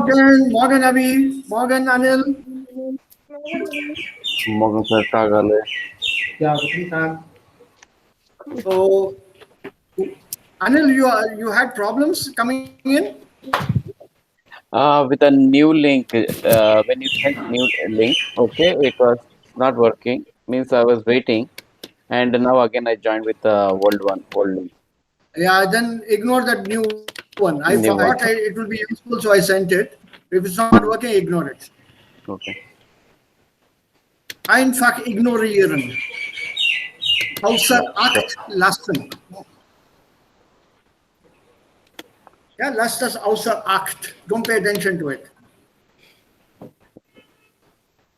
Morgan Avi, Morgan Anil. Morgen sir, Tag alle. Ja, guten Tag. So, Anil, you had problems coming in? With a new link, when you sent new link, okay, it was not working. Means I was waiting, and now again I joined with the old link, Yeah, then ignore that new one. I thought new one. it will be useful, so I sent it. If it's not working, ignore it. Okay. Einfach ignorieren. Außer Yeah. Sure. Acht lassen. Yeah, lasst das außer Acht. Don't pay attention to it.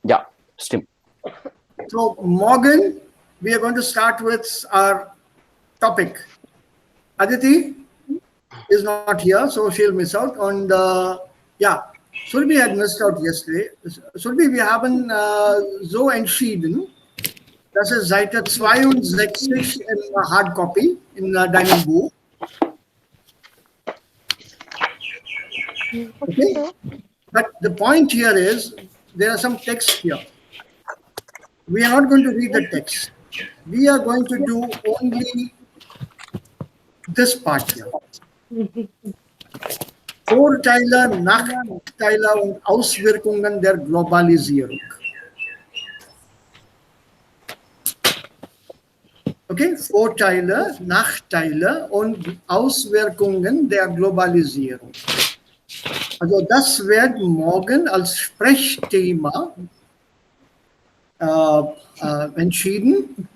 Yeah. Still. So, Morgan, we are going to start with our topic. Aditi is not here, so she'll miss out. And ja, Surbi had missed out yesterday. Surbi, wir haben so entschieden, dass es Seite 62 in Hardcopy in deinem Buch. Okay? But the point here is there are some text here. We are not going to read the text. We are going to do only this part here. Vorteile, Nachteile und Auswirkungen der Globalisierung. Okay, Vorteile, Nachteile und Auswirkungen der Globalisierung. Also das wird morgen als Sprechthema entschieden.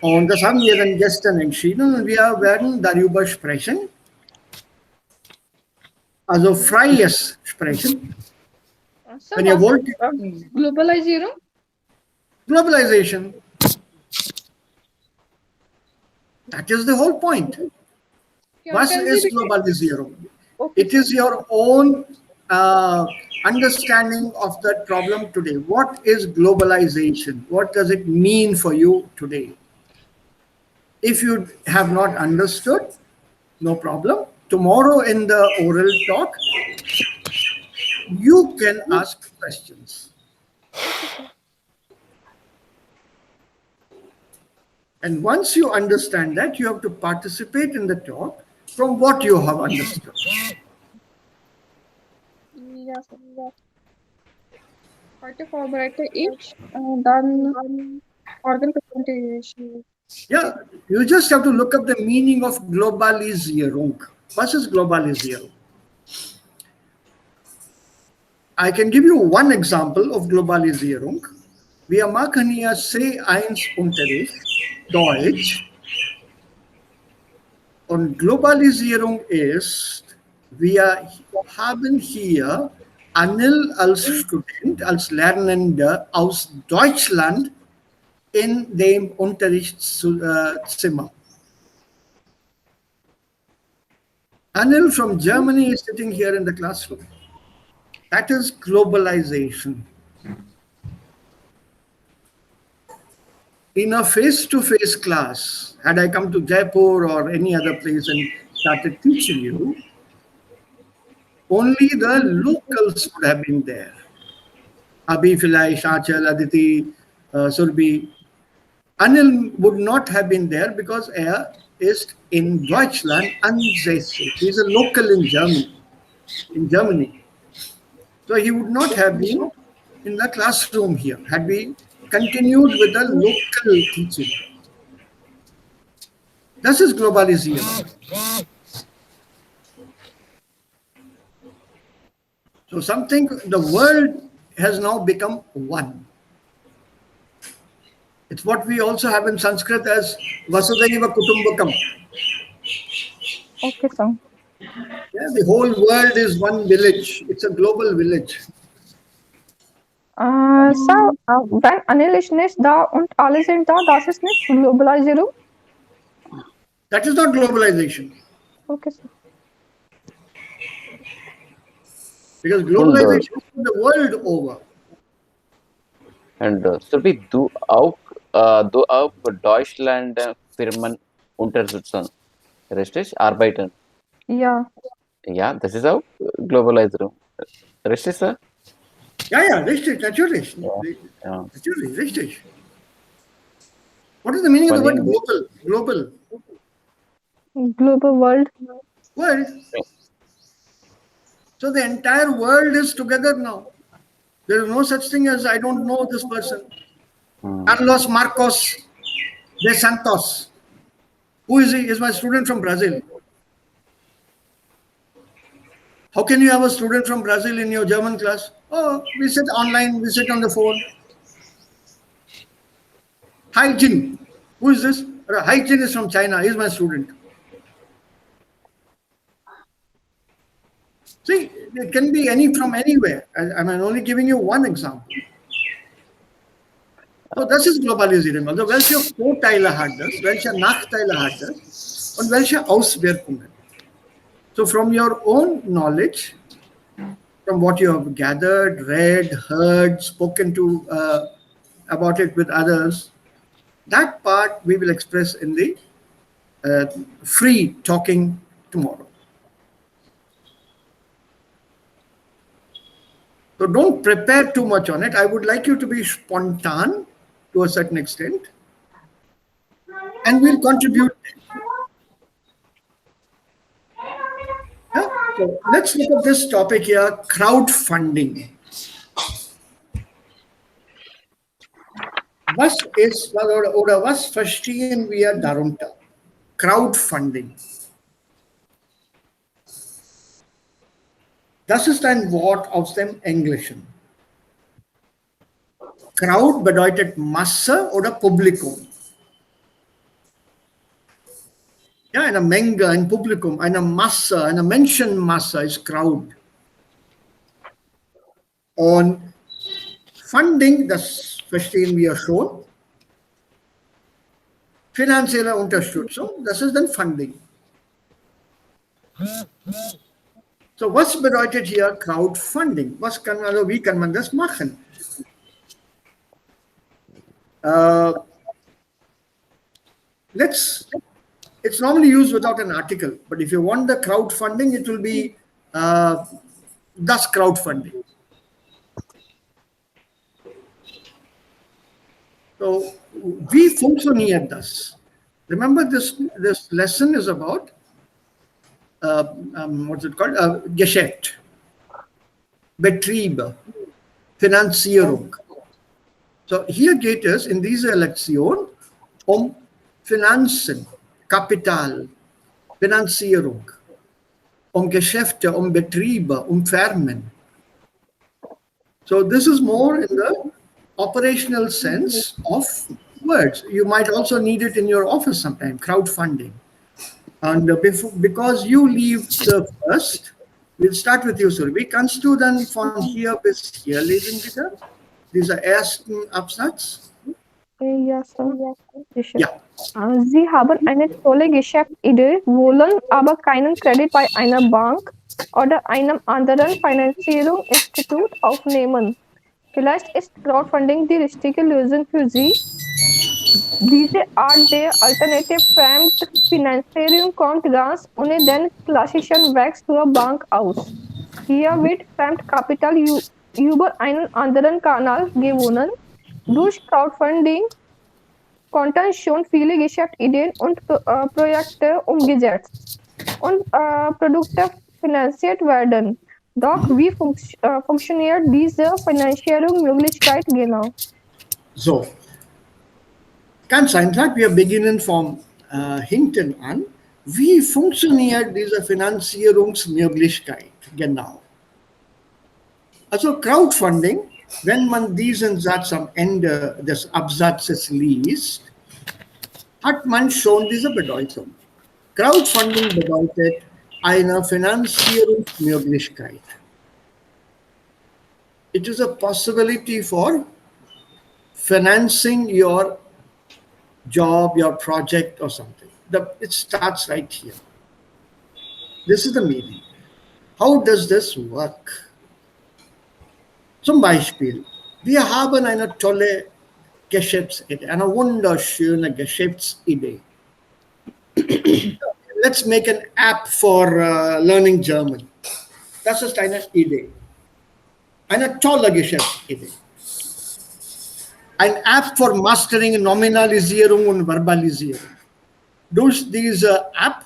Und das haben wir dann gestern entschieden und wir werden darüber sprechen. Also freies Sprechen. Wenn ihr wollt. Globalisierung? Globalization. That is the whole point. Was is Globalisierung? It is your own understanding of that problem today. What is globalization? What does it mean for you today? If you have not understood, no problem. Tomorrow in the oral talk, you can ask questions. And once you understand that, you have to participate in the talk from what you have understood. Yes. Heute vorbereite ich, dann organ presentation. Yeah, you just have to look up the meaning of Globalisierung. What is Globalisierung? I can give you one example of Globalisierung. Wir machen hier C1-Unterricht, Deutsch. Und Globalisierung ist, wir haben hier Anil als Student, als Lernender aus Deutschland in dem Unterrichtszimmer. Anil from Germany is sitting here in the classroom. That is globalization. In a face-to-face class, had I come to Jaipur or any other place and started teaching you, only the locals would have been there. Abhi, Filai, Shachal, Aditi, Surbi. Anil would not have been there because er ist in Deutschland ansässig. He is a local in Germany. So he would not have been in the classroom here had we continued with the local teaching. Das ist Globalisierung. So the world has now become one. It's what we also have in Sanskrit as Vasudhaiva Kutumbakam. Okay, sir. Yeah, the whole world is one village. It's a global village. So, wenn Anil ist nicht da und alle sind da, das ist nicht Globalisierung? That is not globalization. Okay, sir. Because globalization is the world over. And Surbi, du auch Deutschland Firmen unterstützen. Richtig? Arbeiten. Ja. Ja, das ist auch Globalisierung. Richtig, sir? Ja, ja, richtig, natürlich. Yeah. Yeah. Natürlich, richtig. What is the meaning of the Funny. word global? Global. Global world. World. So the entire world is together now. There is no such thing as I don't know this person. Hmm. Carlos Marcos de Santos. Who is he? Is my student from Brazil. How can you have a student from Brazil in your German class? Oh, we sit online, we sit on the phone. Hi Jin. Who is this? Hi Jin is from China. He's my student. See, it can be any from anywhere. I'm only giving you one example. So das ist Globalisierung. Also welche Vorteile hat das, welche Nachteile hat das und welche Auswirkungen? So from your own knowledge, from what you have gathered, read, heard, spoken to about it with others, that part we will express in the free talking tomorrow. So don't prepare too much on it. I would like you to be spontaneous to a certain extent, and we'll contribute. Yeah? So let's look at this topic here, crowdfunding. Was ist, oder was verstehen wir darunter? Crowdfunding. Das ist ein Wort aus dem Englischen. Crowd bedeutet Masse oder Publikum. Ja, eine Menge, ein Publikum, eine Masse, eine Menschenmasse ist Crowd. Und Funding, das verstehen wir schon. Finanzielle Unterstützung, das ist dann Funding. So, was bedeutet hier Crowdfunding? Wie kann man das machen? It's normally used without an article, but if you want the crowdfunding, it will be das crowdfunding. So, wie funktioniert das? Remember, this lesson is about what's it called? Geschäft, Betrieb, Finanzierung. So, hier geht es in dieser Lektion Finanzen, Kapital, Finanzierung, Geschäfte, Betriebe, Firmen. So this is more in the operational sense of words. You might also need it in your office sometime, crowdfunding. And because you leave the first, we'll start with you, Surbi. Kannst du dann von hier bis hier lesen, bitte? Dieser ersten Absatz? Ja, sir. Ja. Sie haben eine tolle Geschäftsidee, wollen aber keinen Kredit bei einer Bank oder einem anderen Finanzierungsinstitut aufnehmen. Vielleicht ist Crowdfunding die richtige Lösung für Sie. Diese Art der Alternative Fremdfinanzierung kommt ganz ohne den klassischen Weg zur Bank aus. Hier wird Fremdkapital über einen anderen Kanal gewonnen. Durch Crowdfunding konnten schon viele Geschäftsideen und Projekte umgesetzt und Produkte finanziert werden. Doch wie funktioniert diese Finanzierungsmöglichkeit genau? So, ganz einfach, wir beginnen von hinten an. Wie funktioniert diese Finanzierungsmöglichkeit genau? Also Crowdfunding, wenn man diesen Satz am Ende des Absatzes liest, hat man schon diese Bedeutung. Crowdfunding bedeutet eine Finanzierungsmöglichkeit. It is a possibility for financing your job, your project or something. It starts right here. This is the meaning. How does this work? Zum Beispiel, wir haben eine tolle Geschäftsidee, eine wunderschöne Geschäftsidee. Let's make an app for learning German. Das ist eine Idee. Eine tolle Geschäftsidee. Ein App für Mastering, Nominalisierung und Verbalisierung. Durch diese App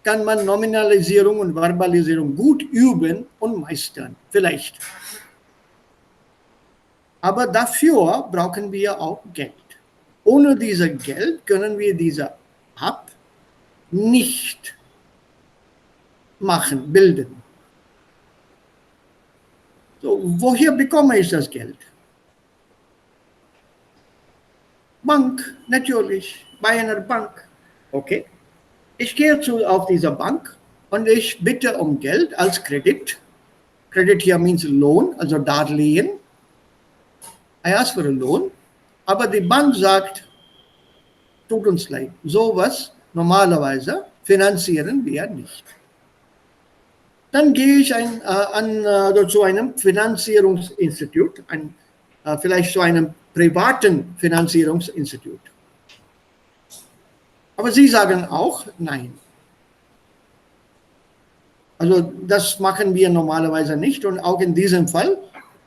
kann man Nominalisierung und Verbalisierung gut üben und meistern. Vielleicht. Aber dafür brauchen wir auch Geld. Ohne dieses Geld können wir diese App nicht machen, bilden. So, woher bekomme ich das Geld? Bank, natürlich, bei einer Bank. Okay. Ich gehe auf diese Bank und ich bitte um Geld als Kredit. Credit here means Loan, also Darlehen. I ask for a loan. Aber die Bank sagt, tut uns leid, sowas normalerweise finanzieren wir nicht. Dann gehe ich zu einem Finanzierungsinstitut, vielleicht zu einem privaten Finanzierungsinstitut. Aber sie sagen auch nein. Also das machen wir normalerweise nicht und auch in diesem Fall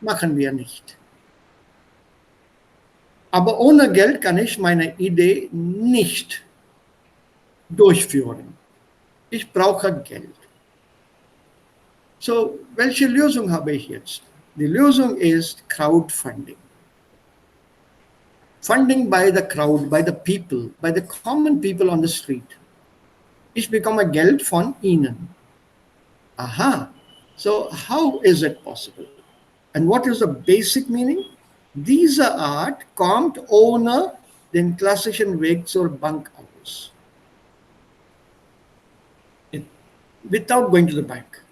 machen wir nicht. Aber ohne Geld kann ich meine Idee nicht durchführen. Ich brauche Geld. So, welche Lösung habe ich jetzt? Die Lösung ist Crowdfunding. Funding by the crowd, by the people, by the common people on the street. Ich bekomme Geld von ihnen. Aha. So how is it possible? And what is the basic meaning? Diese Art kommt ohne den klassischen Weg zur Bank aus. Without going to the bank.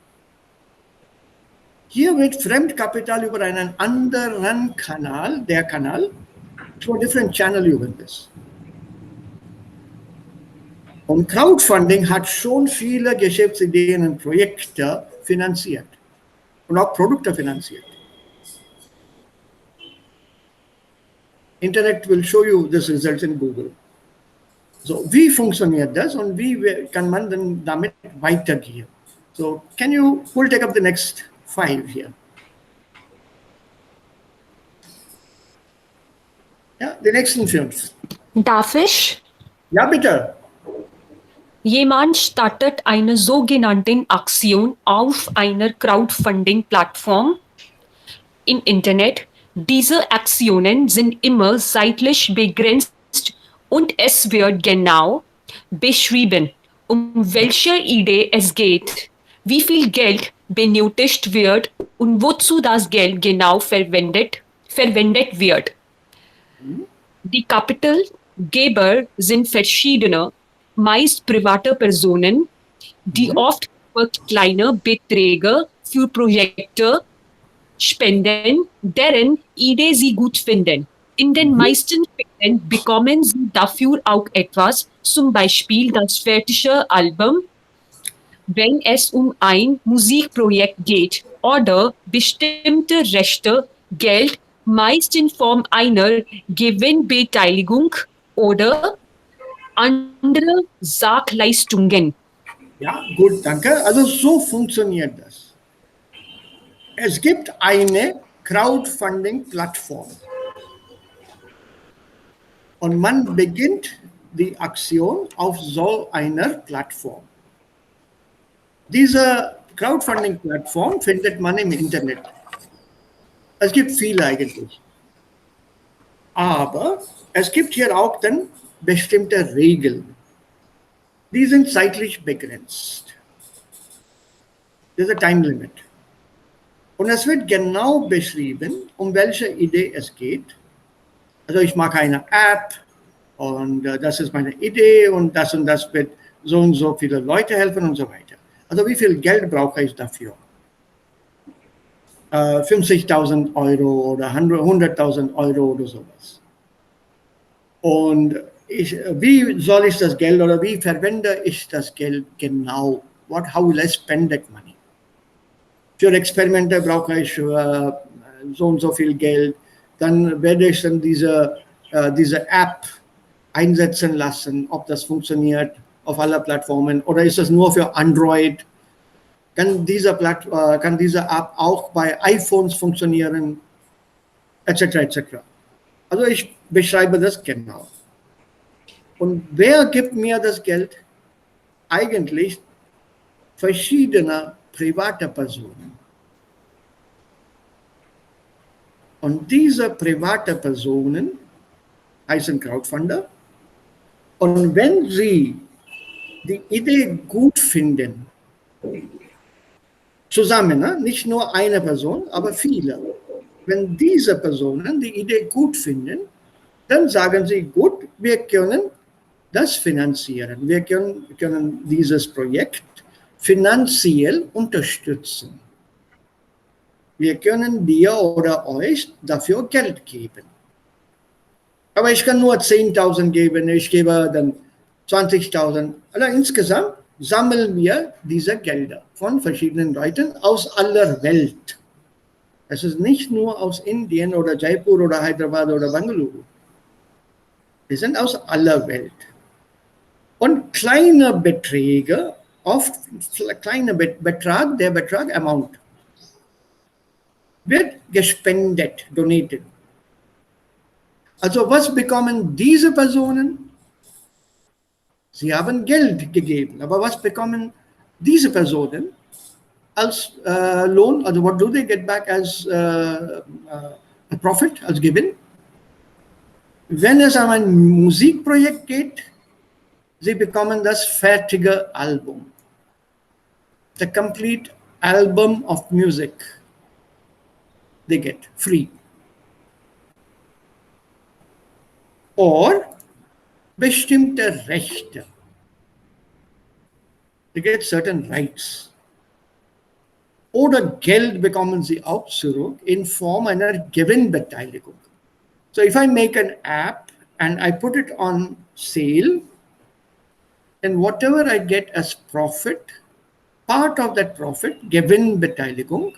Hier wird Fremdkapital über einen anderen Kanal, der Kanal, through a different channel you win this. Und Crowdfunding hat schon viele Geschäftsideen und Projekte finanziert und auch Produkte finanziert. Internet will show you this results in Google. So, wie funktioniert das und wie kann man dann damit weitergehen? So, we'll take up the next 5 here. Ja, die nächsten 5. Darf ich? Ja, bitte. Jemand startet eine sogenannte Aktion auf einer Crowdfunding-Plattform im Internet. Diese Aktionen sind immer zeitlich begrenzt und es wird genau beschrieben, um welche Idee es geht, wie viel Geld benötigt wird und wozu das Geld genau verwendet wird. Die Kapitalgeber sind verschiedene, meist private Personen, die oft für kleine Beträge für Projekte spenden, deren Idee sie gut finden. In den meisten Fällen bekommen sie dafür auch etwas, zum Beispiel das fertige Album, wenn es um ein Musikprojekt geht, oder bestimmte Rechte, Geld, meist in Form einer Gewinnbeteiligung oder andere Sachleistungen. Ja, gut, danke. Also so funktioniert das. Es gibt eine Crowdfunding-Plattform und man beginnt die Aktion auf so einer Plattform. Diese Crowdfunding-Plattform findet man im Internet. Es gibt viele eigentlich. Aber es gibt hier auch dann bestimmte Regeln. Die sind zeitlich begrenzt. Das ist ein Time Limit. Und es wird genau beschrieben, um welche Idee es geht. Also ich mache eine App und das ist meine Idee und das wird so und so viele Leute helfen und so weiter. Also wie viel Geld brauche ich dafür? 50.000 Euro oder 100.000 Euro oder sowas. Und wie soll ich das Geld oder wie verwende ich das Geld genau? How will I spend that money? Für Experimente brauche ich so und so viel Geld. Dann werde ich dann diese App einsetzen lassen, ob das funktioniert auf aller Plattformen oder ist das nur für Android? kann diese App auch bei iPhones funktionieren, etc. etc. Also ich beschreibe das genau. Und wer gibt mir das Geld? Eigentlich verschiedene private Personen. Und diese private Personen heißen Crowdfunder. Und wenn sie die Idee gut finden, zusammen, ne? Nicht nur eine Person, aber viele. Wenn diese Personen die Idee gut finden, dann sagen sie, gut, wir können das finanzieren. Wir können dieses Projekt finanziell unterstützen. Wir können dir oder euch dafür Geld geben. Aber ich kann nur 10.000 geben, ich gebe dann 20.000. Also insgesamt sammeln wir diese Gelder von verschiedenen Leuten aus aller Welt. Es ist nicht nur aus Indien oder Jaipur oder Hyderabad oder Bangalore. Wir sind aus aller Welt. Und kleine Beträge, oft kleiner Betrag, der Betrag Amount, wird gespendet, donated. Also was bekommen diese Personen? Sie haben Geld gegeben, aber was bekommen diese Personen als Lohn? Also what do they get back as a profit, als Gewinn? Wenn es um ein Musikprojekt geht, sie bekommen das fertige Album. The complete album of music they get free. Or bestimmte Rechte. They get certain rights. Oder Geld bekommen sie auch zurück in Form einer Gewinnbeteiligung. So if I make an app and I put it on sale, then whatever I get as profit, part of that profit, Gewinnbeteiligung,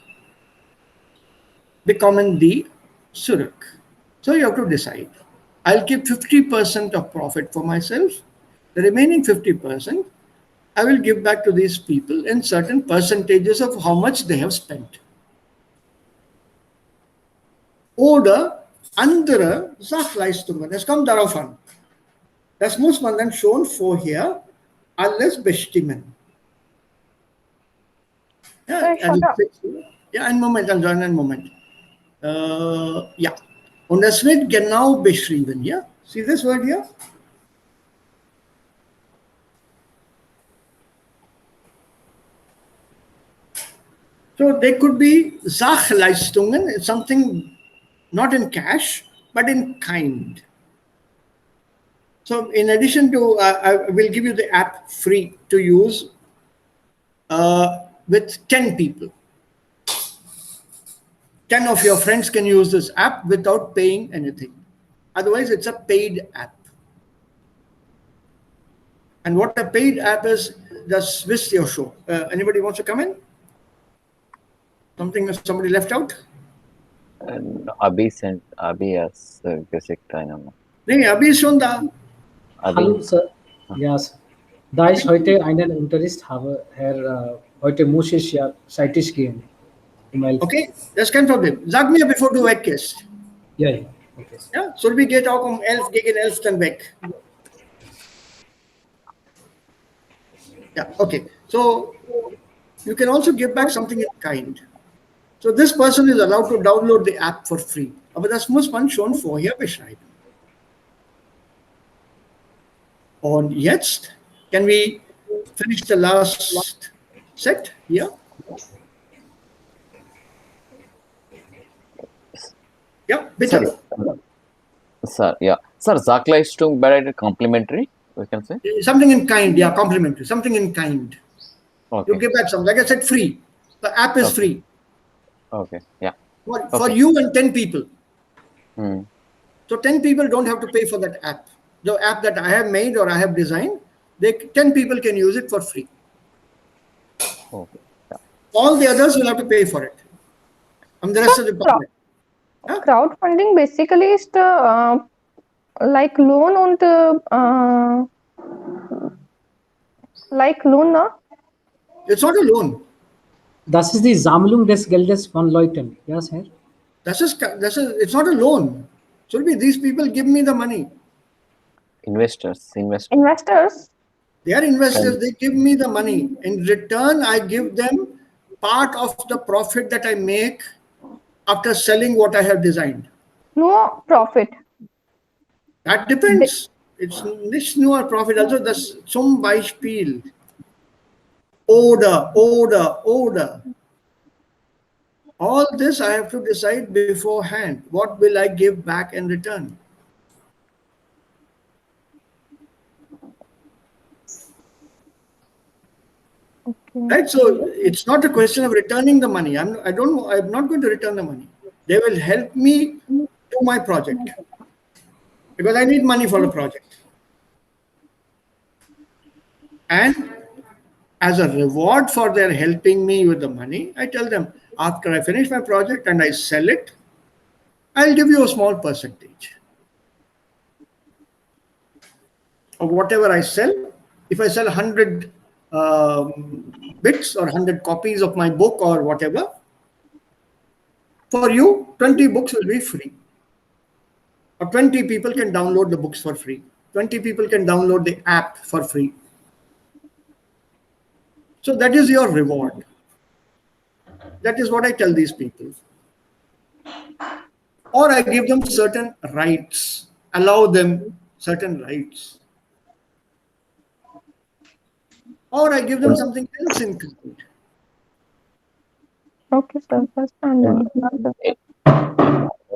bekommen die zurück. So you have to decide. I'll keep 50% of profit for myself. The remaining 50%, I will give back to these people in certain percentages of how much they have spent. Oder andere Sachleistungen. Es kommt darauf an. Das muss man dann schon vorher alles bestimmen. Ja, also, ja einen Moment, also einen Moment. Ja, und das wird genau beschrieben. Ja? See this word here? So they could be Sachleistungen, something not in cash, but in kind. So in addition to, I will give you the app free to use with 10 people. 10 of your friends can use this app without paying anything. Otherwise, it's a paid app. And what a paid app is, just Swiss your show. Anybody wants to come in? Something somebody left out? Abhi has basic dynamo. Nee, Abhi ist schon da. Hallo, Sir. Ja, da ich heute einen Unterricht habe, Herr, heute muss ich ja zeitig gehen. Okay, das ist kein Problem. Sag mir, bevor du weg bist. Ja, ja. Okay. Ja, Surbi geht auch um 11, gegen 11 dann weg. Yeah, okay. So you can also give back something in kind. So this person is allowed to download the app for free. Aber das muss man schon vorher beschreiben. Und jetzt can we finish the last set here? Ja, bitte. Sir, yeah. Sir, Sachleistung bereitet complimentary, we can say? Something in kind, yeah, complimentary. Something in kind. Okay. You give back some. Like I said, free. The app is free. Okay, yeah. For you and 10 people. Hmm. So 10 people don't have to pay for that app. The app that I have made or I have designed, 10 people can use it for free. Okay. Yeah. All the others will have to pay for it. And the rest of the public. Crowdfunding basically is the like loan und like loan, no? It's not a loan. Das ist die Sammlung des Geldes von Leuten. Yes, Herr? It's not a loan. Surbi, these people give me the money. Investors. Investors? They are investors, And they give me the money. In return, I give them part of the profit that I make after selling what I have designed. No profit. That They, depends. It's nicht nur profit, also das zum Beispiel. Order. All this I have to decide beforehand. What will I give back in return? okay. Right? So it's not a question of returning the money. I'm not going to return the money. They will help me do my project because I need money for the project. And as a reward for their helping me with the money, I tell them after I finish my project and I sell it, I'll give you a small percentage of whatever I sell. If I sell 100 bits or 100 copies of my book or whatever, for you, 20 books will be free. Or 20 people can download the books for free. 20 people can download the app for free. So that is your reward. That is what I tell these people. Or I give them certain rights, allow them certain rights. Or I give them and, something else in kind. Okay, sir. and, Verstanden.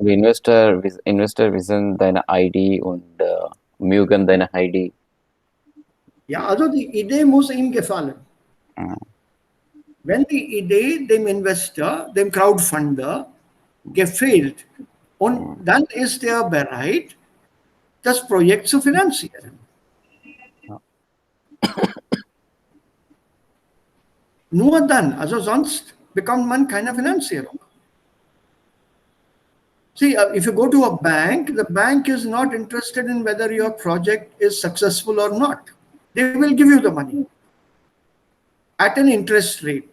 Investor wissen deine ID und mögen deine ID. Ja, also die Idee muss ihm gefallen. Wenn die Idee dem Investor, dem Crowdfunder gefällt, und dann ist er bereit, das Projekt zu finanzieren. Nur dann, also sonst bekommt man keine Finanzierung. See, if you go to a bank, the bank is not interested in whether your project is successful or not. They will give you the money at an interest rate.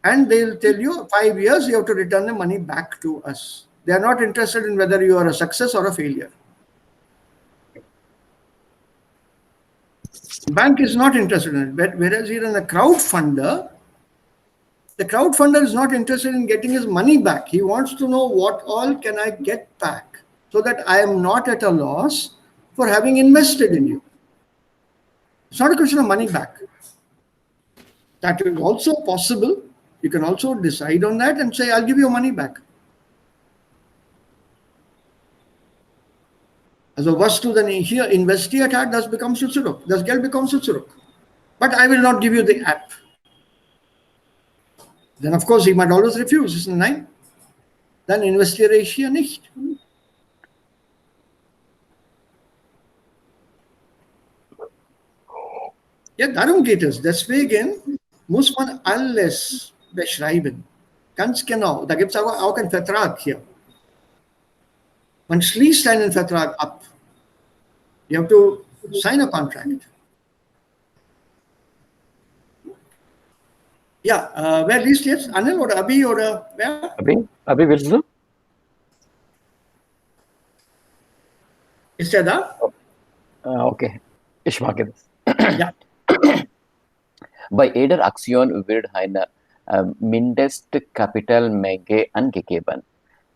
And they'll tell you 5 years you have to return the money back to us. They are not interested in whether you are a success or a failure. Bank is not interested in it. Whereas here in a crowdfunder, the crowdfunder is not interested in getting his money back. He wants to know what all can I get back so that I am not at a loss for having invested in you. It's not a question of money back. That is also possible. You can also decide on that and say, I'll give you money back. Also was du dann hier investiert hat, das bekommst du zurück. Das Geld bekommst du zurück. But I will not give you the app. Then of course he might always refuse. Nein, dann investiere ich hier nicht. Ja, darum geht es. Deswegen muss man alles beschreiben. Ganz genau. Da gibt es aber auch einen Vertrag hier. Man schließt einen Vertrag ab. You have to sign a contract. Ja, wer liest jetzt? Anil oder Abi oder wer? Abi, willst du? Ist er da? Okay, ich mag es. Ja. Bei jeder Aktion wird eine Mindestkapitalmenge angegeben,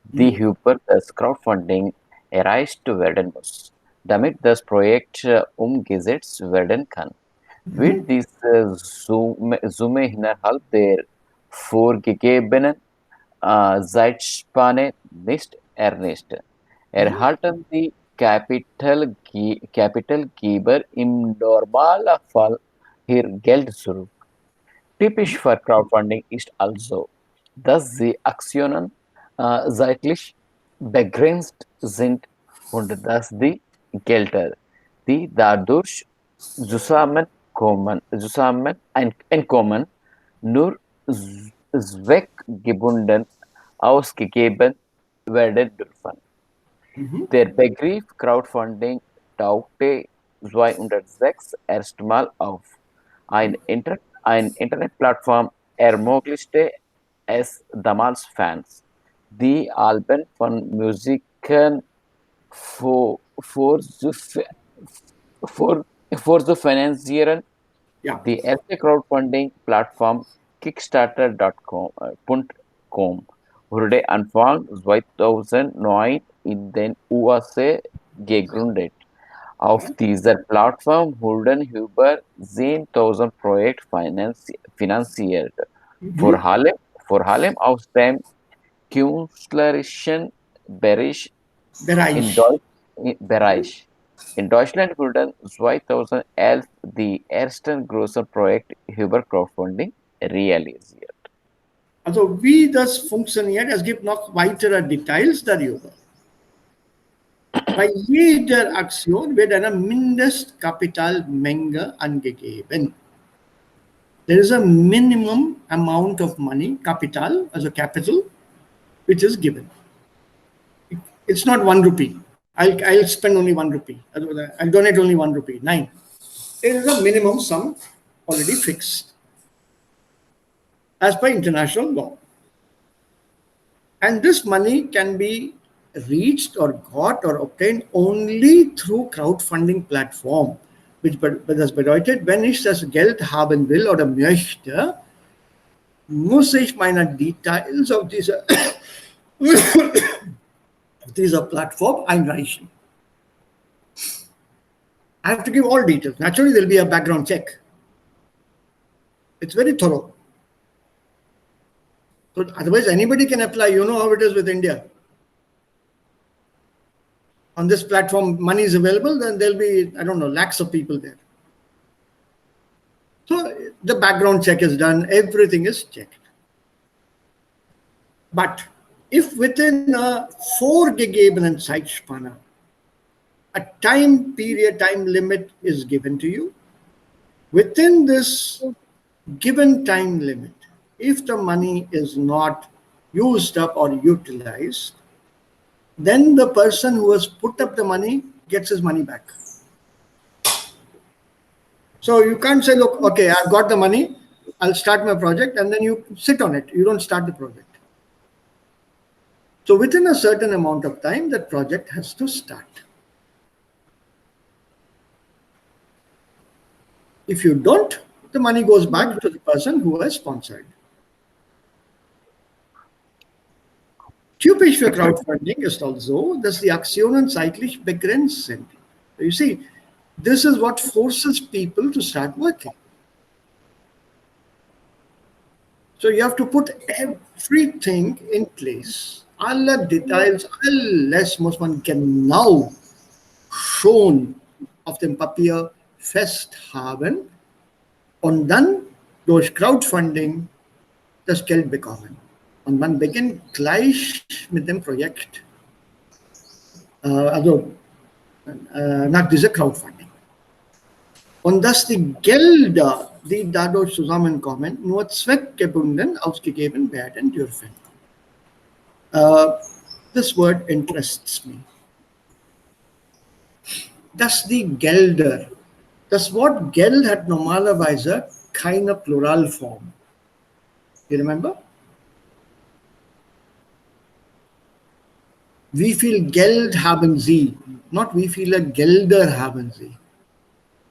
die über das Crowdfunding erreicht werden muss, damit das Projekt umgesetzt werden kann. Wird diese Summe innerhalb der vorgegebenen Zeitspanne nicht erreicht, erhalten die Kapitalgeber im Normalfall ihr Geld zurück. Typisch für Crowdfunding ist also, dass die Aktionen zeitlich begrenzt sind und dass die Gelder, die dadurch entkommen, nur zweckgebunden ausgegeben werden dürfen. Der Begriff Crowdfunding tauchte 2006 erstmal auf. Eine Internetplattform ermöglichte es damals Fans, die Alben von Musikern vor, vor, zu, fi- vor, vor zu finanzieren. Yeah. Die erste Crowdfunding-Plattform Kickstarter.com wurde Anfang 2009 in den USA gegründet. Auf dieser Plattform wurden über 10.000 Projekte finanziert, vor allem, vor allem aus dem künstlerischen Bereich in, Bereich. Deutsch, Bereich. In Deutschland wurden 2011 die ersten großen Projekte über Crowdfunding realisiert. Also wie das funktioniert, es gibt noch weitere Details darüber. Bei jeder Aktion wird eine Mindestkapitalmenge angegeben. There is a minimum amount of money, capital, as a capital, which is given. It's not 1 rupee. I'll spend only 1 rupee. I'll donate only 1 rupee. 9. It is a minimum sum already fixed as per international law. And this money can be reached or got or obtained only through crowdfunding platform. Das bedeutet, wenn ich das Geld haben will oder möchte, muss ich meine Details auf dieser Plattform einreichen. I have to give all details. Naturally, there will be a background check. It's very thorough. So otherwise, anybody can apply. You know how it is with India. On this platform, money is available, then there'll be, I don't know, lakhs of people there. So the background check is done, everything is checked. But if within a vorgegebenen Zeitspanne, a time period, time limit is given to you, within this given time limit, if the money is not used up or utilized, then the person who has put up the money gets his money back. So you can't say, look, okay, I've got the money, I'll start my project, and then you sit on it. You don't start the project. So within a certain amount of time, that project has to start. If you don't, the money goes back to the person who has sponsored. Typisch für Crowdfunding ist also, dass die Aktionen zeitlich begrenzt sind. You see, this is what forces people to start working. So you have to put everything in place. Alle Details, alles muss man genau schon auf dem Papier festhaben und dann durch Crowdfunding das Geld bekommen. Und man beginnt gleich mit dem Projekt. Nach dieser Crowdfunding. Und dass die Gelder, die dadurch zusammenkommen, nur zweckgebunden ausgegeben werden dürfen. This word interests me. Dass die Gelder, das Wort Geld hat normalerweise keine Pluralform. You remember? Wie viel Geld haben Sie? Not wie viele Gelder haben Sie.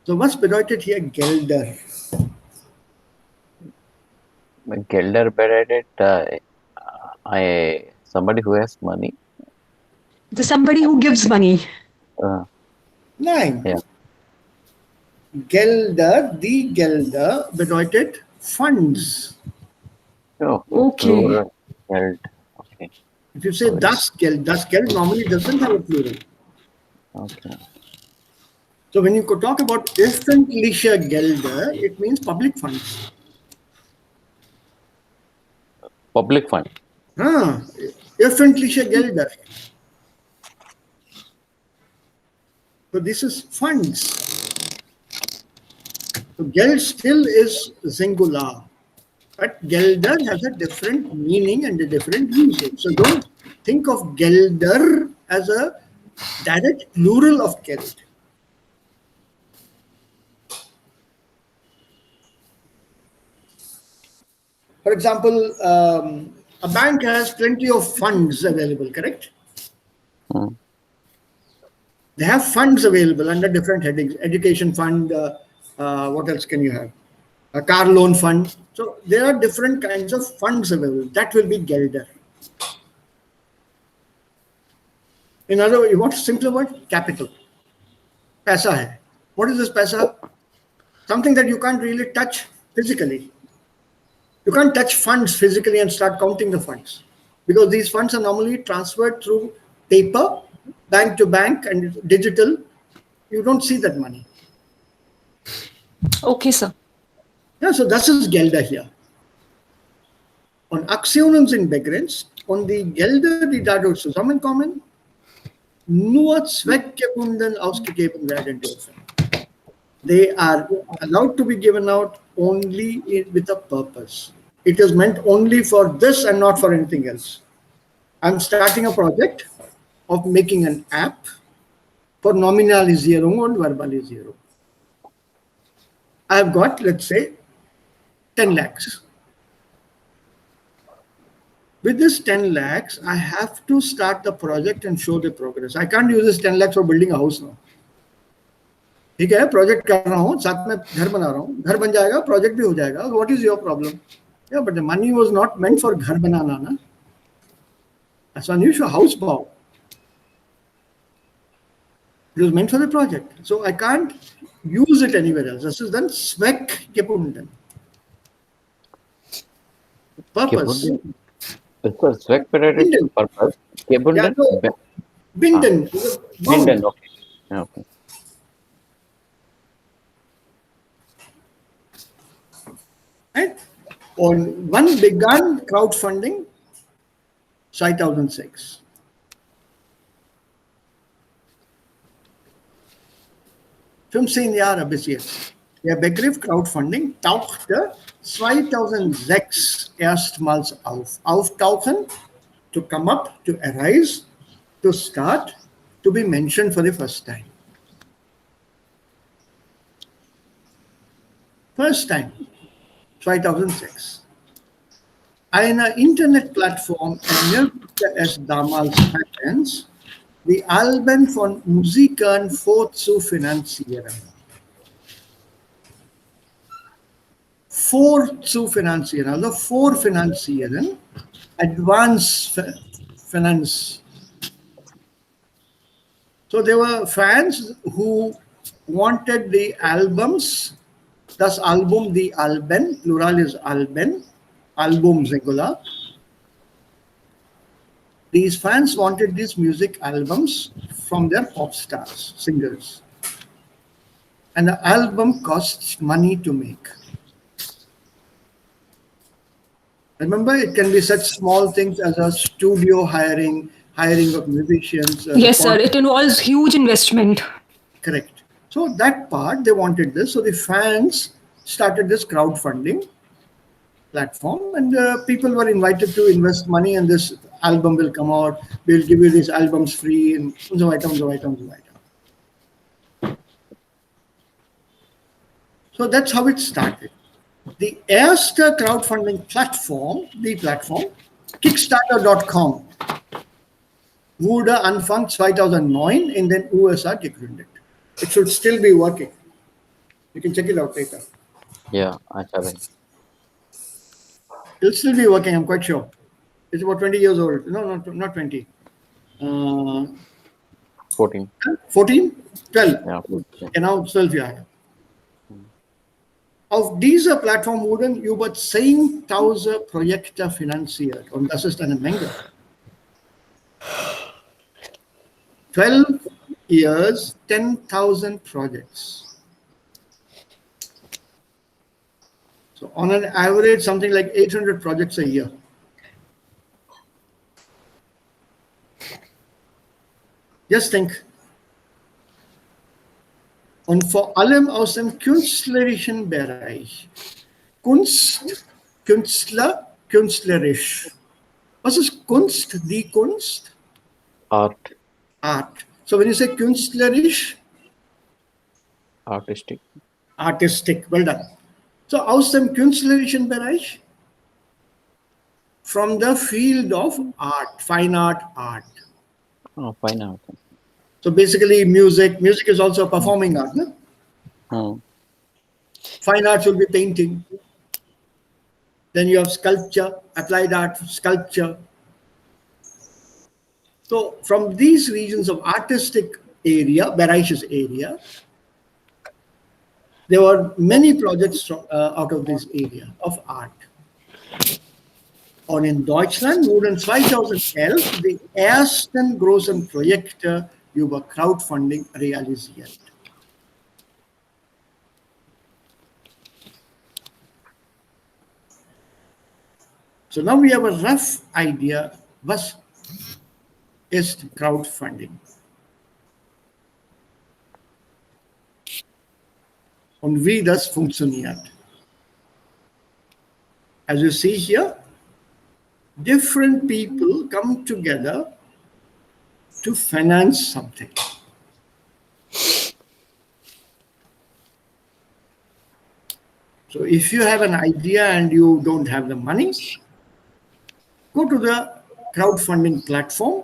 So was bedeutet hier Gelder? Gelder bedeutet somebody who has money. Somebody who gives money. Nein. Yeah. Gelder, die Gelder bedeutet Funds. Oh, Okay. plural Geld. Okay. If you say das Geld normally doesn't have a plural. Okay. So when you could talk about öffentliche Gelder, it means public funds. Public fund. Öffentliche Gelder. So this is funds. So Geld still is singular, but Gelder has a different meaning and a different usage. So don't think of Gelder as a direct plural of Geld. For example, a bank has plenty of funds available, correct? Mm. They have funds available under different headings. Education fund, what else can you have? A car loan fund. So there are different kinds of funds available. That will be Gelder. In other words, you want a simpler word? Capital. Paisa hai. What is this paisa? Something that you can't really touch physically. You can't touch funds physically and start counting the funds because these funds are normally transferred through paper, bank to bank, and digital. You don't see that money. Okay, sir. Ja, so das ist Gelder hier. Und Aktionen sind begrenzt und die Gelder, die dadurch zusammenkommen, nur zweckgebunden ausgegeben werden dürfen. They are allowed to be given out only with a purpose. It is meant only for this and not for anything else. I'm starting a project of making an app for Nominalisierung und Verbalisierung. I've got, let's say, 10 lakhs. With this 10 lakhs, I have to start the project and show the progress. I can't use this 10 lakhs for building a house now. ठीक है project कर रहा हूँ साथ में घर बना रहा हूँ घर बन जाएगा प्रोजेक्ट भी हो जाएगा व्हाट इज योर प्रॉब्लम या but the money was not meant for घर बनाना ना that's an issue house bau it was meant for the project so I can't use it anywhere else this is then zweckgebunden purpose Because zweckbereitet purpose. Gebunden. yeah, so, binden Binden. Okay. Yeah, okay. Right? On one began crowdfunding 2006. Fünf Jahre bis jetzt. Der Begriff Crowdfunding tauchte 2006 erstmals auf. Auftauchen, to come up, to arise, to start, to be mentioned for the first time. First time. 2006. Eine Internetplattform ermöglichte es damals Fans, die Alben von Musikern vorzufinanzieren. Vorzufinanzieren, also vorfinanzieren, advance finance. So there were fans who wanted the albums. Das Album, die Alben, plural is Alben, Album singular. These fans wanted these music albums from their pop stars, singers. And the album costs money to make. Remember, it can be such small things as a studio hiring of musicians. Yes, sir. It involves huge investment. Correct. So that part, they wanted this. So the fans started this crowdfunding platform and people were invited to invest money and this album will come out. We'll give you these albums free and so weiter, so weiter, so weiter. So that's how it started. The erste crowdfunding platform, die Plattform, Kickstarter.com, wurde Anfang 2009 in den USA gegründet. It should still be working. You can check it out later. Yeah, Acharya. It'll still be working, I'm quite sure. It's about 20 years old. No, not 20. 14. 14? 12. Ja, gut. Genau, 12 Jahre. Auf dieser Plattform wurden über 10.000 Projekte finanziert. Und das ist eine Menge. 12 years, 10,000 projects. So on an average, something like 800 projects a year. Just think. Und vor allem aus dem künstlerischen Bereich. Kunst, Künstler, künstlerisch. Was ist Kunst? Die Kunst? Art. Art. So when you say künstlerisch, Artistic. artistic, well done. So aus dem künstlerischen Bereich from the field of art, fine art. Oh, fine art. So basically, music is also a performing art. No? Hmm. Fine arts will be painting. Then you have sculpture, applied art, sculpture. So from these regions of artistic area, Bereiches area, there were many projects out of this area of art. Und in Deutschland wurden 2011 die ersten großen Projekte über Crowdfunding realisiert. So now we have a rough idea was ist Crowdfunding und wie das funktioniert. As you see here, different people come together to finance something. So if you have an idea and you don't have the money, go to the crowdfunding platform,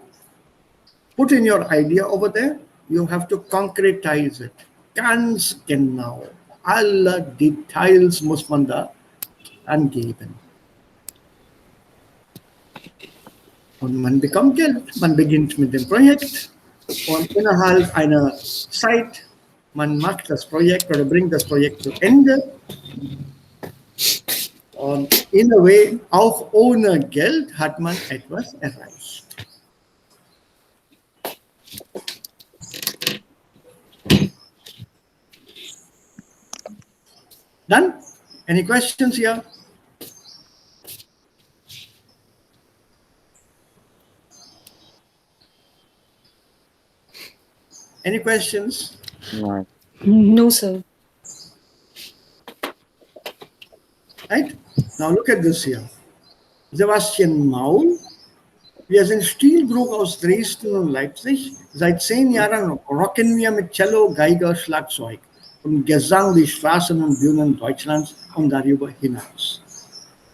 put in your idea over there. You have to concretize it. Ganz genau. Alle Details muss man da angeben. Und man bekommt Geld. Man beginnt mit dem Projekt und innerhalb einer Zeit, man macht das Projekt oder bringt das Projekt zu Ende. Und in a way, auch ohne Geld hat man etwas erreicht. Done? Any questions here? Any questions? No. No, sir. Right? Now look at this here. Sebastian Maul. Wir sind Stilbruch aus Dresden und Leipzig. Seit 10 Jahren rocken wir mit Cello, Geiger, Schlagzeug und Gesang die Straßen und Bühnen Deutschlands und darüber hinaus.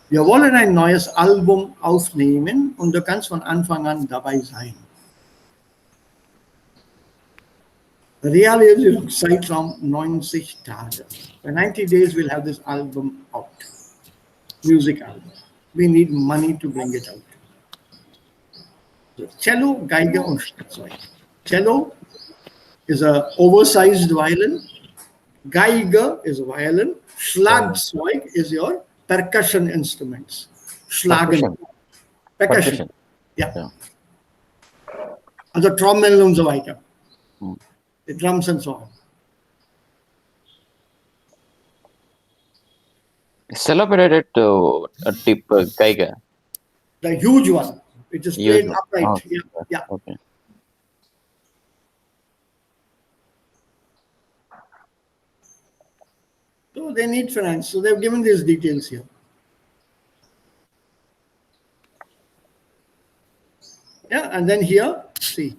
Wir wollen ein neues Album aufnehmen und du kannst von Anfang an dabei sein. Realisierungszeitraum 90 Tage. In 90 days we'll have this album out. Music album. We need money to bring it out. So cello, Geige und Schlagzeug. Cello is an oversized violin. Geige is a violin. Schlagzeug is your percussion instruments. Schlagen. Percussion. Ja. Ja. Also Trommel und so weiter. Hm. The drums and so on. Celebrated a tip Geiger. The huge one. It is Huge played one. upright. Oh, Yeah. Okay. So they need finance. So they've given these details here. Yeah, and then here, see,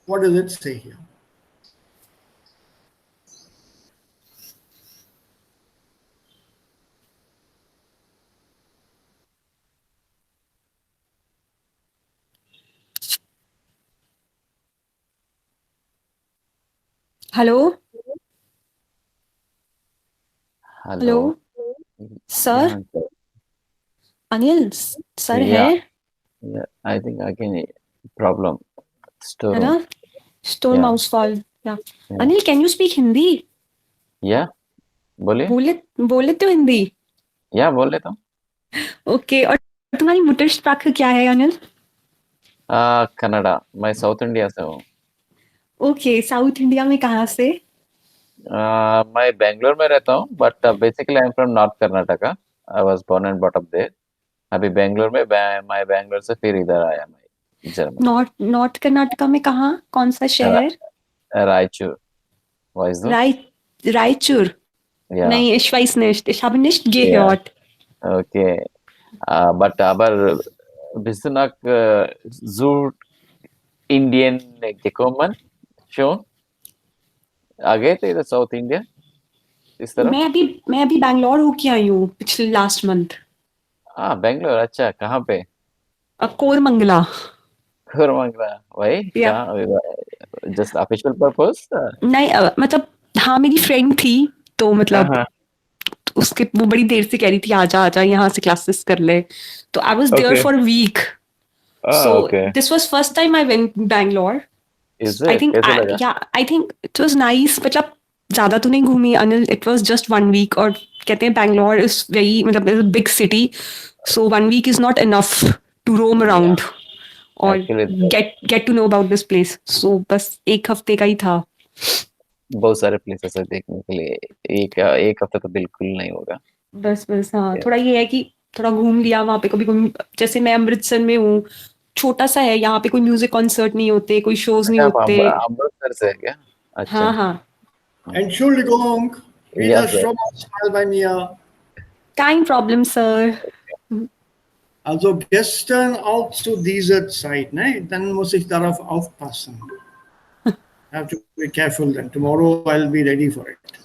what does it say here? Hello? Hello. Sir? Yeah, Anil, sir Yeah. है yeah, I think I can problem. Store है ना? room. Store Yeah. mouse fall. Yeah. Yeah. Anil, can you speak Hindi? Yeah. बोलिए. बोले तो Hindi. Yeah, बोल लेता हूँ. Okay. और तुम्हारी मुटर sprache क्या है अनिल? कनाडा. मैं साउथ इंडिया से हूँ. Okay. साउथ इंडिया में कहाँ से? मैं बेंगलोर में रहता हूँ, but basically I am from north Karnataka. I was born and bought up there. अभी बेंगलोर में मैं बेंगलोर से फिर इधर आया मैं जर्मनी. नॉर्थ कर्नाटका में कहाँ? कौन सा शहर? Raichur. Weißt du? Raichur. Ja. Nein, ich weiß nicht. Ich habe nicht Ja. gehört. Okay. Aber bist du nach Südindien gekommen schon? आ गए थे इधर साउथ इंडिया इस तरफ? मैं अभी बैंगलोर होके आई हूँ पिछले लास्ट मंथ. बेंगलोर, अच्छा, कहाँ पे? कोरमंगला। कोरमंगला, वही या कहाँ? Just official purpose? नहीं मतलब हाँ मेरी फ्रेंड थी तो मतलब हाँ, उसके वो बड़ी देर से कह रही थी आजा आजा यहाँ से क्लासेस कर ले, तो I was there okay, for week. So okay, this was first time I went Bangalore. Is I it, think कैसे लगा? या I think it was nice, मतलब ज्यादा तो नहीं घूमी Anil, it was just 1 week. और कहते हैं बैंगलोर इज वेरी मतलब big city, so 1 week is not enough to roam या अराउंड और actually get to know about this place. सो बस 1 हफ्ते का ही था। बहुत सारे प्लेसेस है देखने के लिए, एक एक हफ्ता तो बिल्कुल नहीं होगा। बस बस हाँ, Yeah. थोड़ा ये है कि थोड़ा घूम लिया वहां पे, कभी कोई जैसे मैं अमृतसर में हूँ, छोटा सा है यहाँ पे, कोई म्यूजिक कॉन्सर्ट नहीं होते, कोई शोज नहीं अच्छा, आप होते। अमृतसर से है क्या? अच्छा। हाँ हाँ। Entschuldigung, wieder yes sir. Stromausfall bei mir. काइन problem sir. Also gestern auch zu dieser Zeit, ne? Dann muss ich darauf aufpassen. I have to be careful then. Tomorrow I'll be ready for it.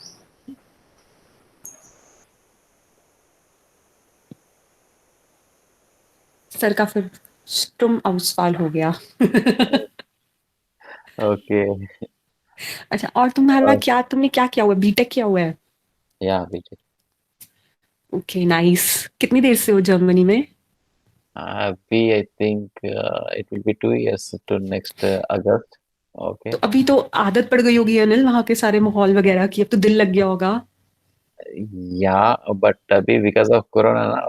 Sir का फिर स्ट्रुम आउसफाल हो गया। Okay. अच्छा, और तुम्हारा क्या, तुमने क्या किया हुआ है, बीटेक किया हुआ है? या बीटेक। Okay nice. कितनी देर से हो जर्मनी में? अभी आई think it will be 2 years to next August. Okay. तो अभी तो आदत पड़ गई होगी अनिल वहां के सारे माहौल वगैरह की, अब तो दिल लग गया होगा। या बट अभी बिकॉज ऑफ कोरोना ना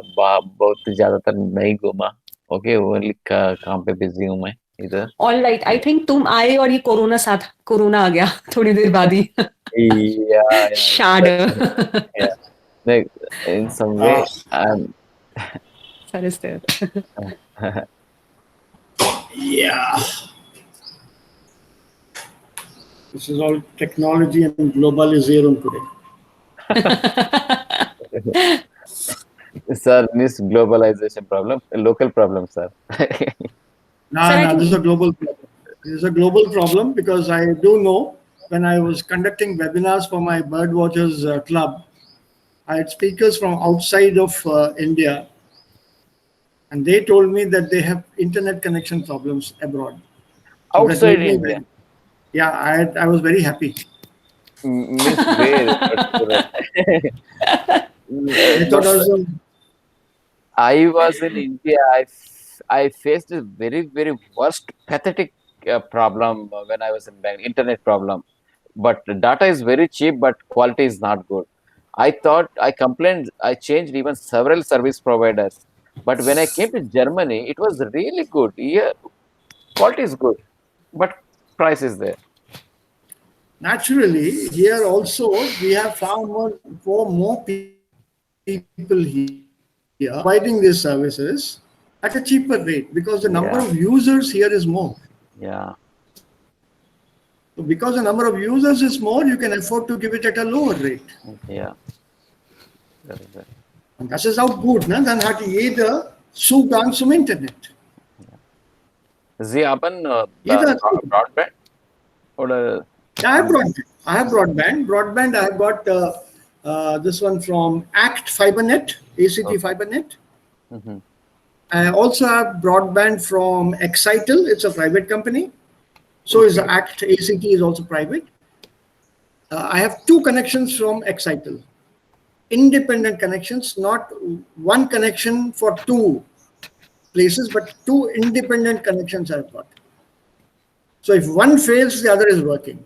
बहुत ज्यादातर नहीं घूमा। ओके, ओनली काम पे बिजी हूँ मैं इधर। ऑल राइट, आई थिंक तुम आए और ये कोरोना साथ कोरोना आ गया थोड़ी देर बाद ही। या शाड। in some way Uh, I'm sir is there. yeah, this is all technology and globalization today. sir, miss globalization problem, local problem, sir. Sir No, I no, this is think a global problem. This is a global problem because I do know when I was conducting webinars for my birdwatchers club, I had speakers from outside of India, and they told me that they have internet connection problems abroad. So that Outside made me India. very, yeah, I was very happy. Miss where particular. They No, thought I was, I was in India. I faced a very worst pathetic problem when I was in Bangalore. Internet problem, but the data is very cheap, but quality is not good. I thought I complained. I changed even several service providers, but when I came to Germany, it was really good. Yeah, quality is good, but price is there. naturally, here also we have more people here providing these services at a cheaper rate because the number of Yeah, users here is more. yeah, So because the number of users is more, you can afford to give it at a lower rate. yeah. That is it. Und das ist auch gut, ne? Dann hat jeder Zugang zum Internet. Sie haben Jeder hat Zugang. Broadband oder Yeah, I have broadband. I have broadband. Broadband, I have got this one from ACT FiberNet, ACT okay. FiberNet. Mhm. I also have broadband from Excitel. It's a private company. So is Okay. the ACT ACT is also private. I have two connections from Excitel, independent connections, not one connection for two places, but two independent connections I've got. So if one fails, the other is working.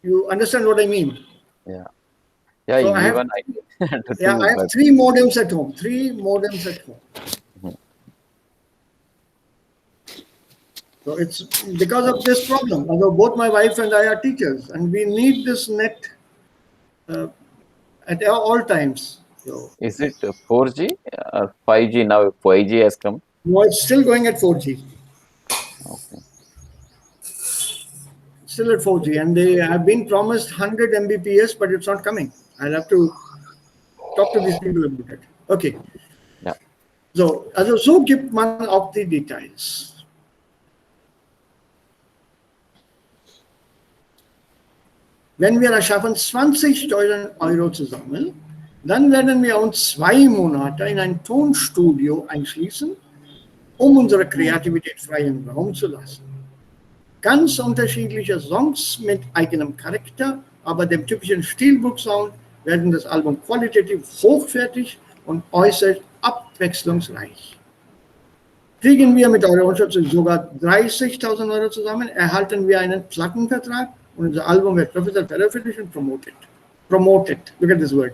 You understand what I mean? Yeah. Yeah, So I have, even I to yeah, two, I have but three modems at home. Three modems at home. So it's because of this problem. Although both my wife and I are teachers, and we need this net uh, at all times. So is it 4G or 5G now? 5G has come. no, it's still going at 4G. Okay. Still at 4G, and they have been promised 100 Mbps, but it's not coming. I'll have to talk to these people about it. Okay. Yeah. So, also so gibt man auch die Details. Wenn wir das schaffen, 20.000 Euro zu sammeln, Dann werden wir uns 2 Monate in ein Tonstudio einschließen, unsere Kreativität freien Raum zu lassen. Ganz unterschiedliche Songs mit eigenem Charakter, aber dem typischen Steelbook-Sound werden das Album qualitativ hochwertig und äußerst abwechslungsreich. Kriegen wir mit eurer Unterstützung sogar 30.000 Euro zusammen, erhalten wir einen Plattenvertrag und unser Album wird professionell veröffentlicht und promoted. Promoted, look at this word.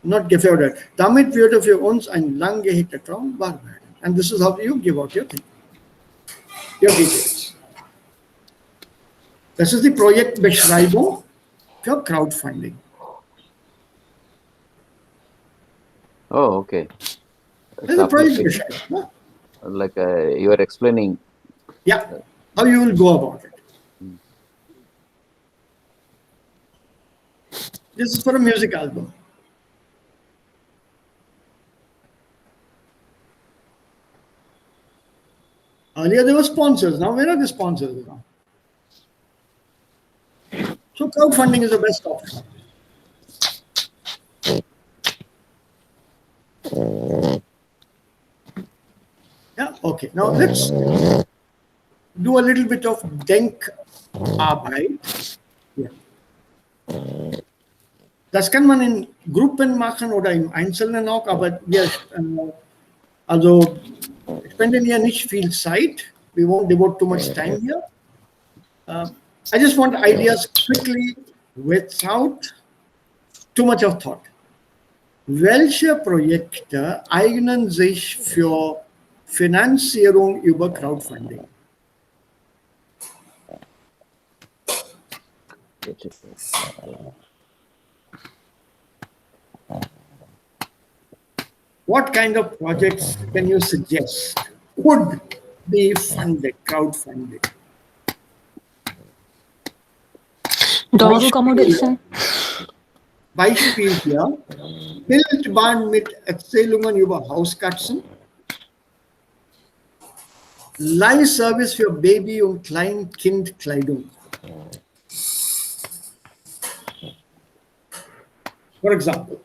Not gefördert. Damit würde für uns ein lang gehegter Traum wahr werden. And this is how you give out your thing. Your details. Das ist die Projektbeschreibung für Crowdfunding. Oh, okay. Das ist die Projektbeschreibung. Ne? Like you are explaining. Yeah, how you will go about it. This is for a music album. Earlier there were sponsors. Now where are the sponsors now? So crowdfunding is the best option. Yeah, okay. Now let's do a little bit of Denkarbeit. Ja. Das kann man in Gruppen machen oder im Einzelnen auch, aber wir also spenden hier nicht viel Zeit. We won't devote too much time here. I just want ideas quickly without too much of thought. Welche Projekte eignen sich für Finanzierung über Crowdfunding? What kind of projects can you suggest could be funded, crowdfunded? Dog accommodation. Beispiel hier, Bildbahn mit Erzählungen über Hauskatzen, Leihservice für Baby- und Kleinkindkleidung. For example.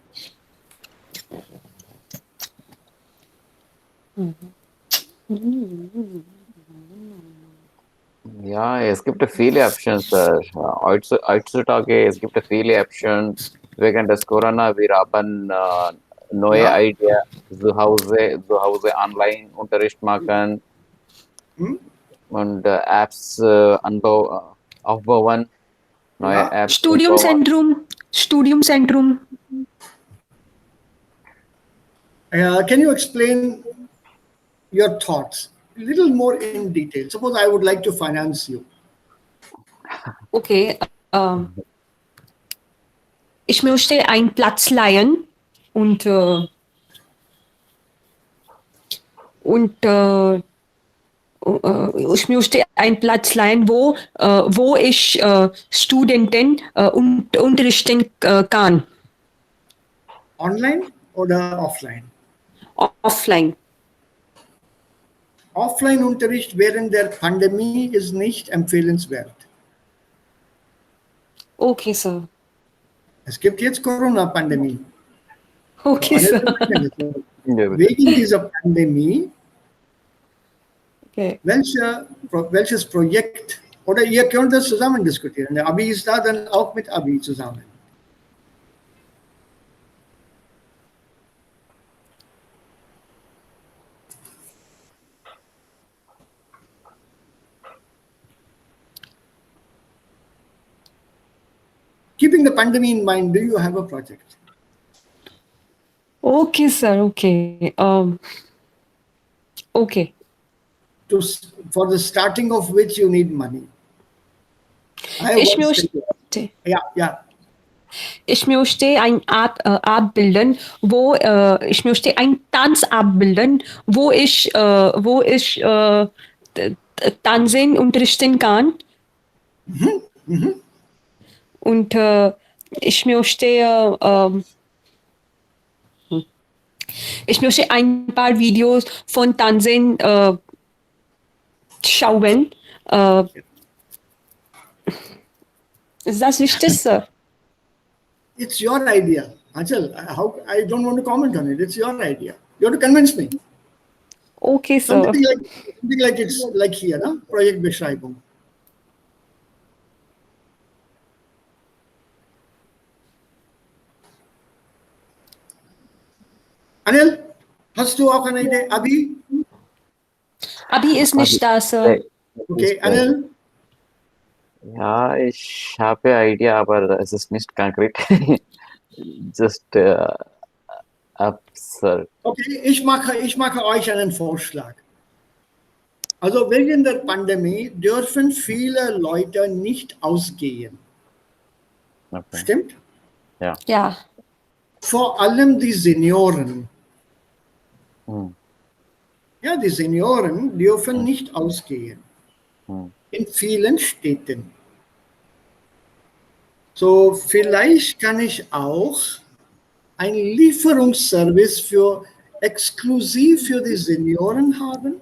Ja, es gibt viele Options. Heutzutage, es gibt viele Options. Wegen des Corona, wir haben neue Ja. Ideen, zu Hause Online-Unterricht machen und Apps aufbauen, neue Ja. Apps aufbauen. Studiumzentrum. Can you explain your thoughts a little more in detail? Suppose I would like to finance you. Okay. Ich möchte einen Platz leihen und ich möchte einen Platz leihen, wo ich Studenten unterrichten kann. Online oder offline? Offline. Offline-Unterricht während der Pandemie ist nicht empfehlenswert. Okay, Sir. Es gibt jetzt Corona-Pandemie. Okay, Sir. Wegen dieser Pandemie, Okay. welches Projekt, oder ihr könnt das zusammen diskutieren. Der Abi ist da, dann auch mit Abi zusammen. Keeping the pandemic in mind, do you have a project? Okay, Sir. Okay. Okay. For the starting of which you need money? Ich möchte Yeah. Ich möchte ein abbilden, wo ich möchte ein Tanz abbilden, wo ich Tanzen unterrichten kann. Und ich möchte ein paar Videos von Tanzen schauen. Ist das richtig, Sir? It's your idea. Achal, how I don't want to comment on it. It's your idea. You have to convince me. Okay, sir. Something like it's like here, no? Project Beschreibung. Anil, hast du auch eine Idee? Abhi? Abhi is nicht da, sir. Okay, Anil? Ja, ich habe Idee, aber es ist nicht konkret. Just absurd. Okay, ich mache euch einen Vorschlag. Also wegen der Pandemie dürfen viele Leute nicht ausgehen. Okay. Stimmt? Ja. Ja. Vor allem die Senioren. Hm. Ja, die Senioren dürfen nicht ausgehen. Hm. In vielen Städten. So, vielleicht kann ich auch einen Lieferungsservice exklusiv für die Senioren haben.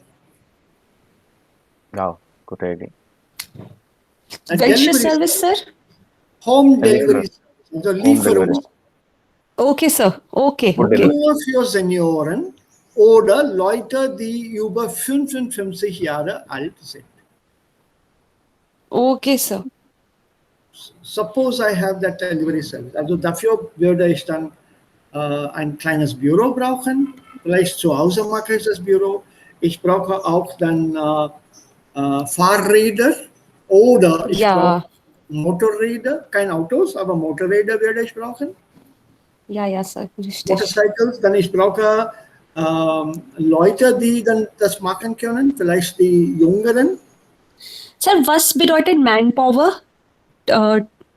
Ja, gute Idee. Ein Welche Delivery Service, sir? Home Delivery. Delivery, also Home Lieferung. delivery. Okay, sir. Okay, Food okay. delivery. Nur für Senioren oder Leute, die über 55 Jahre alt sind. Okay, sir. Suppose I have that delivery service. Also dafür würde ich dann ein kleines Büro brauchen. Vielleicht zu Hause mache ich das Büro. Ich brauche auch dann Fahrräder oder ich brauche Ja. Motorräder, kein Autos, aber Motorräder werde ich brauchen. Ja, ja, sir. Richtig. Motorcycles, dann ich brauche Leute, die dann das machen können, vielleicht die Jüngeren. Sir, was bedeutet Manpower?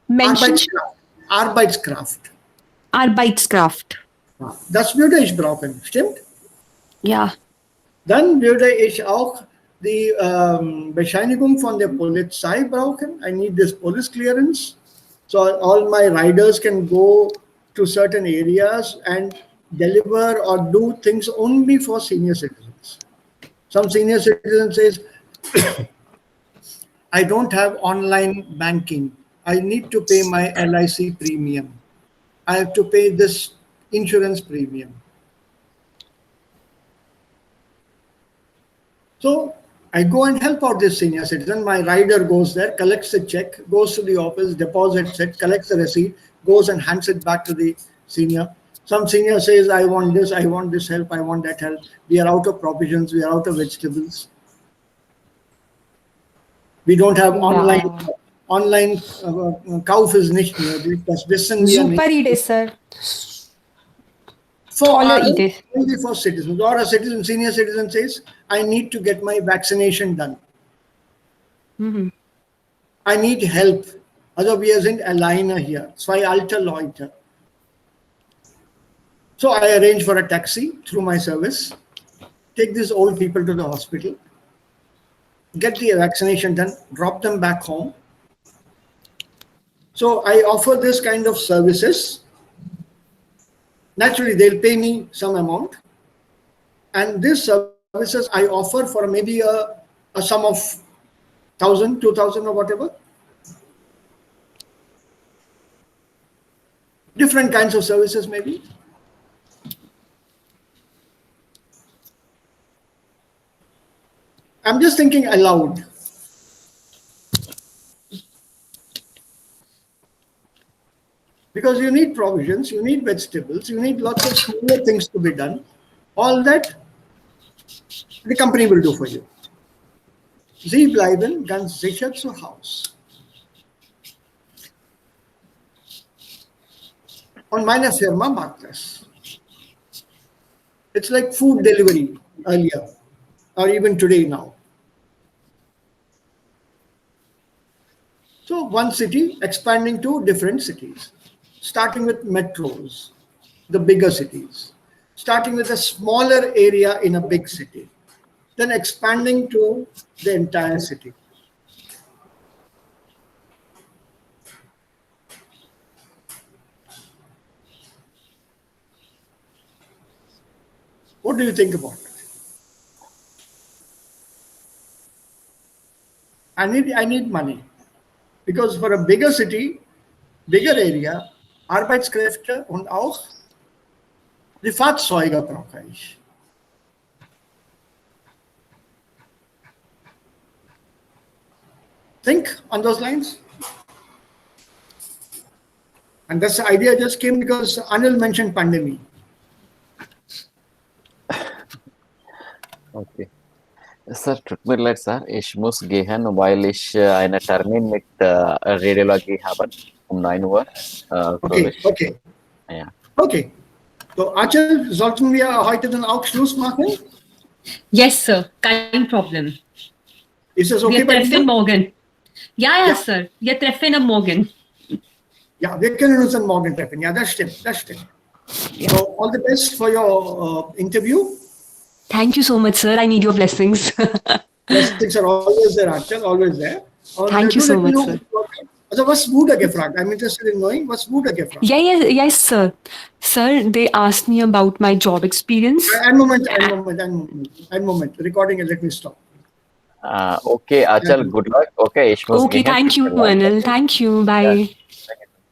Menschen Arbeitskraft. Arbeitskraft. Das würde ich brauchen, stimmt? Ja. Dann würde ich auch die Bescheinigung von der Polizei brauchen. I need this police clearance. So all my riders can go to certain areas and deliver or do things only for senior citizens. Some senior citizen says, I don't have online banking. I need to pay my LIC premium. I have to pay this insurance premium. So I go and help out this senior citizen. My rider goes there, collects the check, goes to the office, deposits it, collects the receipt, goes and hands it back to the senior. Some senior says, I want this help, I want that help. We are out of provisions, we are out of vegetables. We don't have online Kauf ist nicht möglich. Das wissen wir nicht. Super Idee, sir. For Tolle others, Idee. only for citizens. Or a senior citizen says, I need to get my vaccination done. I need help. Also wir sind alleine hier, zwei alte Leute. So I arrange for a taxi through my service, take these old people to the hospital, get the vaccination done, drop them back home. So I offer this kind of services. Naturally, they'll pay me some amount. And these services I offer for maybe a sum of 1,000, 2,000 or whatever. Different kinds of services maybe. I'm just thinking aloud. Because you need provisions, you need vegetables, you need lots of smaller things to be done. All that the company will do for you. Sie bleiben ganz sicher zu Hause. Und meine Firma macht das. It's like food delivery earlier, or even today now. So one city expanding to different cities, starting with metros, the bigger cities, starting with a smaller area in a big city, then expanding to the entire city. What do you think about it? I need money because for a bigger city, bigger area, Arbeitskräfte und auch die Fahrzeuge brauche ich. Think on those lines. And this idea just came because Anil mentioned pandemic. Okay. Sir, tut mir leid, Sir. Ich muss gehen, weil ich einen Termin mit Radiologie habe um 9 Uhr. Okay, okay. Ja. Okay. So, Achal, sollten wir heute dann auch Schluss machen? Yes, sir. Kein Problem. Ist das okay Wir bei treffen dir? morgen. Ja, Ja. Sir. Wir treffen am Morgen. Ja, wir können uns dann morgen treffen. Ja, das stimmt, das stimmt. So, all the best for your interview. Thank you so much, sir. I need your blessings. Blessings are always there, Achal, always there. Und, Thank you do so let me much, know- sir. Also, was wurde gefragt? I'm interested in knowing what's wurde gefragt. Yes, sir. Sir, they asked me about my job experience. Ein Moment. Recording, let me stop. Okay, Achal, good luck. Okay, ich muss Okay, gehen. thank you, Anil. Thank you. Bye. Thank